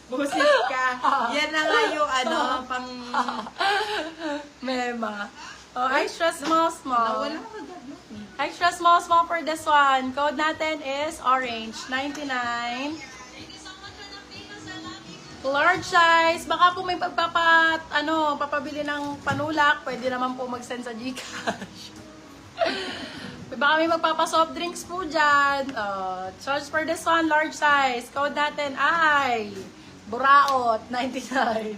Busit ka. Yan na nga yung ano, pang... Mema. Oh, extra small. Nawala ka agad. Extra small for this one. Code natin is orange, 99. Large size. Baka po may papabili ng panulak. Pwede naman po mag-send sa GCash. Baka may magpapa-soft drinks po dyan. Charge for this one, large size. Code natin ay Buraot, 99.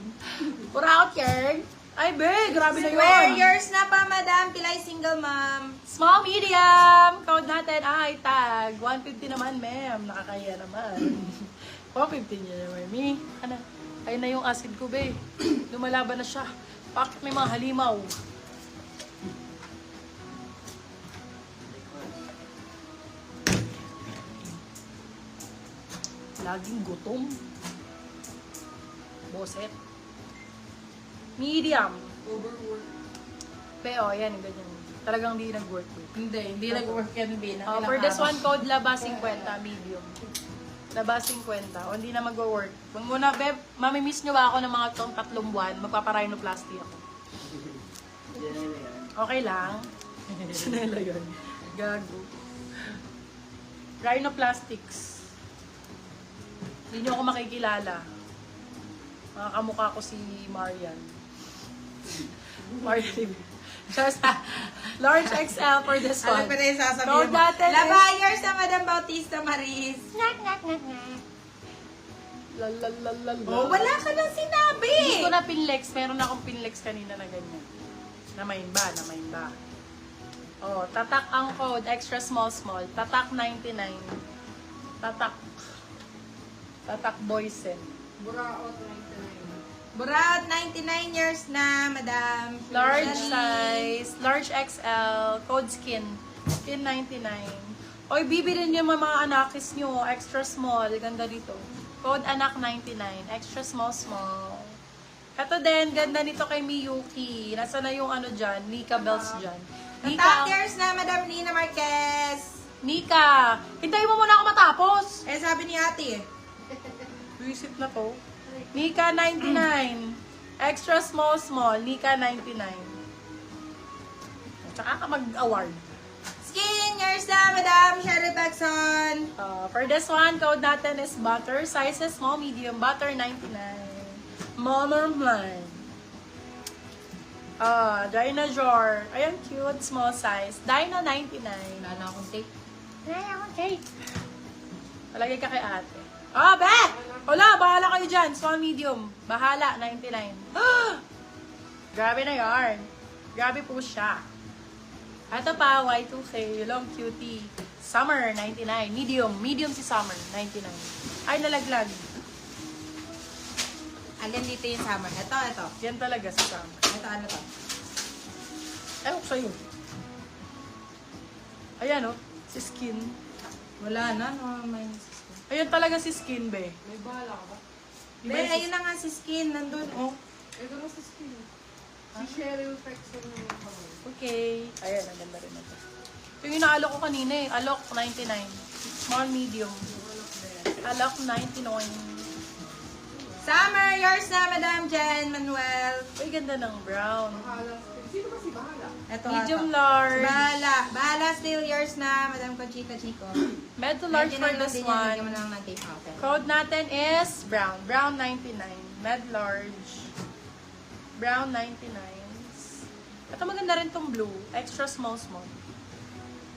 Buraot, Yerg. Ay, be, grabe na yun. Square years na pa, madam. Pilay single mom. Small, medium. Code natin ay tag. 150 naman, ma'am. Nakakaya naman. 150 niya naman, me. Ano? Ayun na yung acid ko, be. Lumalaban na siya. Bakit may mga halimaw? Laging gutom. Boset. Medium. Overwork. Pero, yan, ganyan. Talagang di nag-work. Hindi nag-work yan, Bin. For this one, code laba 50, medium. Laba 50. O, hindi na mag-work. Kung muna, beb, mamimiss nyo ba ako ng mga 3 buwan? Magpaparhinoplasty ako. Okay lang. Sinela yun. Gago. Rhinoplastics. Hindi nyo ako makikilala. Makakamukha ko si Marian. Marian. Just large XL for this one. Alam ko na yung sasabihin Code mo. natin is... Labayers na Madam Bautista Maris. Lalalala. Oh, wala ka nang sinabi. Hindi ko na pinlex. Meron akong pinlex kanina na ganyan. Namain ba? Oh, tatak ang code. Extra small. Tatak 99. Tatak boysen. Buraot 99 years na, Madam. Large Shani. size. Large XL. Code skin. Skin 99. Oy, bibili niyo mga anakis nyo. Extra small. Ganda dito. Code anak 99. Extra small. Ito din, ganda nito kay Miyuki. Nasa na yung ano dyan? Nika belts dyan. Tatak years na, Madam Nina Marquez. Nika! Hintayin mo muna ako matapos! Eh, sabi ni ate. Visit na to. Nika 99. Extra small. Nika 99. Tsaka ka mag-award. Skin years na, Madam Sherry Paxson. For this one, code natin is butter. Sizes small, medium. Butter 99. Motherland. Dinosaur. Ayan, cute. Small size. Dino 99. Wala na akong tape. Talagay ka kay ate. Be! Wala, bahala kayo dyan. Small, medium. Bahala, 99. Grabe na yarn. Grabe po siya. Ito pa, Y2K, long cutie. Summer, 99. Medium si Summer, 99. Ay, nalaglag. Alin dito yung summer. Ito. Yan talaga si Summer. Ito, ano to? Ewan ko sa'yo. Ayan, si Skin. Wala na, no? May... Ayan talaga si Skin, be. May bahala ka ba? Di ba Be, yung ayun na nga si Skin. Nandun, oh. Ito na sa skin. Si Cheryl Paxson yung kamay. Okay. Ayan, ang ganda rin ito. Yung inaalok ko kanina eh. Alok, 99. Small, medium. Alok, 99. Summer, yours na, Madam Jen Manuel. Uy, ganda ng brown. Bahala. Sino ba si Bahala? Ito, Medium ito. large. Bahala still yours na, Madam Conchita Chico. Med to large for this Lagyan mo one. lang ng tape. Okay. Code natin is brown. Brown 99. Med large. Brown 99. Ito maganda rin tong blue. Extra small.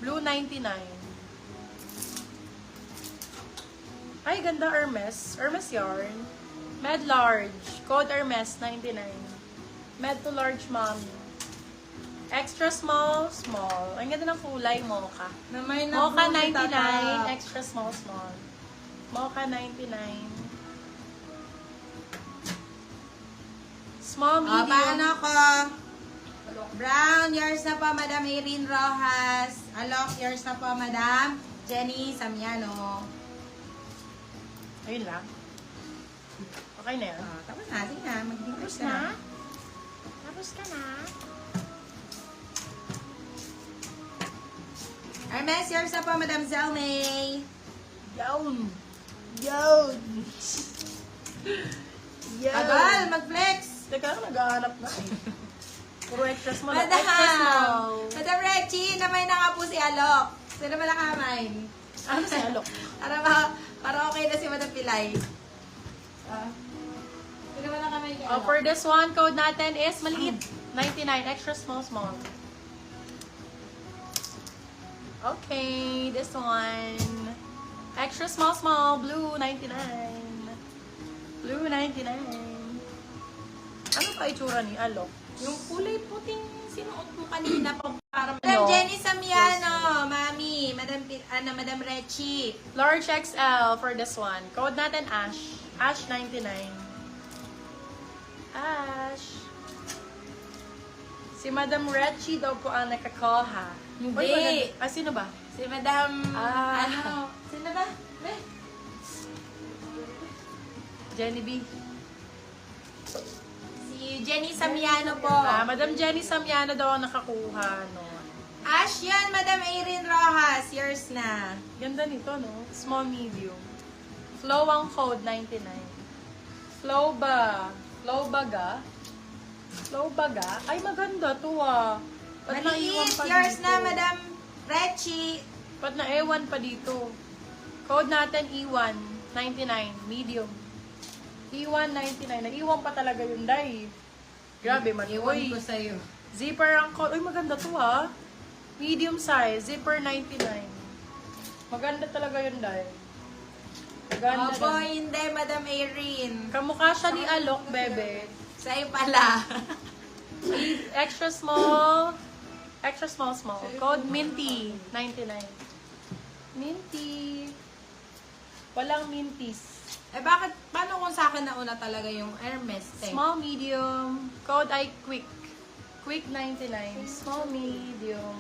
Blue 99. Ay, ganda Hermes. Hermes yarn. Med large. Code Hermes 99. Med to large mommy. Extra small. Ang ganda ng kulay, mocha. Na may Mocha nabuli, 99, tatap. extra small. Mocha 99. Small, medium. Paano ko? Brown, yours na po, Madam Irene Rojas. Alok, yours na po, Madam Jenny Samiano. Ayun lang. Okay na yan. Tapos na, sige na. Mag-decrease Tapos na? na. Tapos ka na? Hermes, yours na po, Madam Zelmay. Yawn. Yawn. Yawn. Agal, mag-flex. Teka, naghahanap na eh. Puro extras mo na. Madam, Extras mo. Madam Reggie, namay na nga po si Alok. Sino ba nakamay? Ano si Alok? Para okay na si Madam Pilay. Sino ba nakamay kay Alok? For this one, code natin is maliit. 99, extra small, small. Okay, this one. Extra small, small, blue 99. Blue 99. Ano pa itsura ni Alok? Yung kulay puting sinuot mo kanina pa para Ano? Madam Jenny Samiano, Mami, Madam Reggie. Large XL for this one. Code natin Ash. Ash 99. Ash. Si Madam Reggie daw po ang nakakoha. Hindi. Uy, maganda. Sino ba? Si Madam, Ah. sino ba? Jenny B. Si Jenny Samiano po. Madam Jenny Samiano daw ang nakakuha noon. Ash yan, Madam Erin Rojas. Yours na. Ganda nito, no? Small, medium. Flow ang code, 99. Flow ba? Flow baga? Flow baga? Ay, maganda to ah. Ba't naiwan Maliit. pa Yours dito? na, Madam Reggie. Ba't naiwan pa dito? Code natin E1, 99. Medium. E1, 99. Naiwan pa talaga yung dye. Grabe man. Uy, sa'yo. zipper ang code. Uy, maganda to ah. Medium size. Zipper 99. Maganda talaga yung dye. Maganda Opo, din. hindi, Madam Erin. Kamukha siya ni Alok, bebe. Sa'yo pala. Extra small. Extra small, small. Code Minty, 99. Minty. Walang minties. Bakit, paano kung sa akin nauna talaga yung Hermes? Small, medium. Code ay quick. Quick 99. Small, medium.